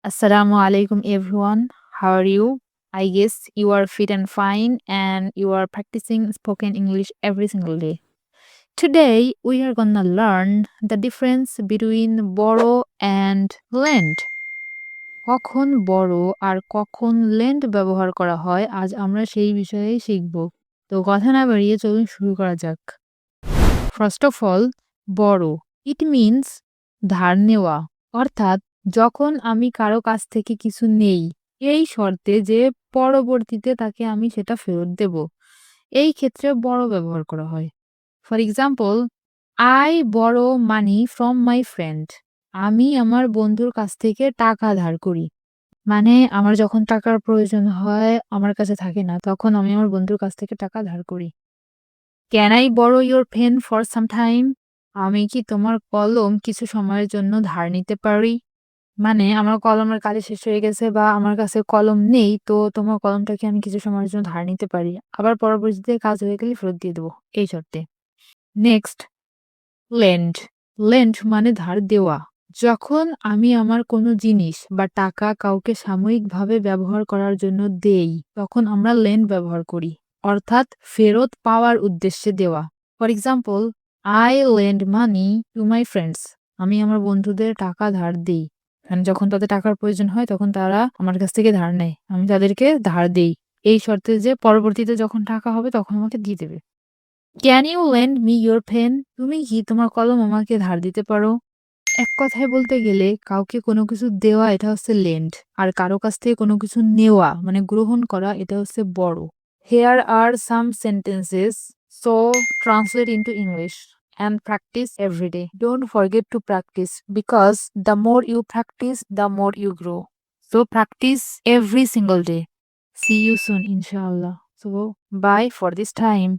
Assalamu alaikum everyone. How are you? I guess you are fit and fine and you are practicing spoken English every single day. Today we are gonna learn the difference between borrow and lend. কখন বড় আর কখন lend ব্যবহার করা হয় আজ আমরা সেই বিষয়েই শিখব। তো কথা না বাড়িয়ে চলুন শুরু করা যাক। ফার্স্ট অফ অল বড় ইট মিনস ধার নেওয়া, অর্থাৎ যখন আমি কারো কাছ থেকে কিছু নেই এই শর্তে যে পরবর্তীতে তাকে আমি সেটা ফেরত দেব, এই ক্ষেত্রে বড় ব্যবহার করা হয়। ফর এক্সাম্পল, আই বড় মানি ফ্রম মাই ফ্রেন্ড। আমি আমার বন্ধুর কাছ থেকে টাকা ধার করি। মানে আমার যখন টাকার প্রয়োজন হয় আমার কাছে থাকে না, তখন আমি আমার বন্ধুর কাছ থেকে টাকা ধার করি। Can I borrow your pen for some time? আমি কি তোমার কলম কিছু সময়ের জন্য ধার নিতে পারি? মানে আমার কলমের কালি শেষ হয়ে গেছে বা আমার কাছে কলম নেই, তো তোমার কলমটাকে আমি কিছু সময়ের জন্য ধার নিতে পারি। আবার পরবর্তীতে কাজ হয়ে গেলে ফেরত দিয়ে দেবো, এই শর্তে। Next, lend. লেন্ড মানে ধার দেওয়া। যখন আমি আমার কোনো জিনিস বা টাকা কাউকে সাময়িকভাবে ব্যবহার করার জন্য দেই, তখন আমরা লেন্ড ব্যবহার করি। অর্থাৎ ফেরত পাওয়ার উদ্দেশ্যে দেওয়া। For example, I lend money to my friends. আমি আমার বন্ধুদের টাকা ধার দেই। মানে যখন তাদের টাকার প্রয়োজন হয় তখন তারা আমার কাছ থেকে ধার নেয়। আমি তাদেরকে ধার দেই। এই শর্তে যে পরবর্তীতে যখন টাকা হবে তখন আমাকে দিয়ে দেবে। Can you lend me your pen? তুমি কি তোমার কলম আমাকে ধার দিতে পারো? এক কথায় বলতে গেলে কাউকে কোনো কিছু দেওয়া এটা হচ্ছে লেন্ড, আর কারো কাছ থেকে কোনো কিছু নেওয়া মানে গ্রহণ করা এটা হচ্ছে বড়। Here are some sentences, so translate into English and practice every day. Don't forget to practice because the more you practice, the more you grow. So practice every single day. See you soon, inshallah. So bye for this time.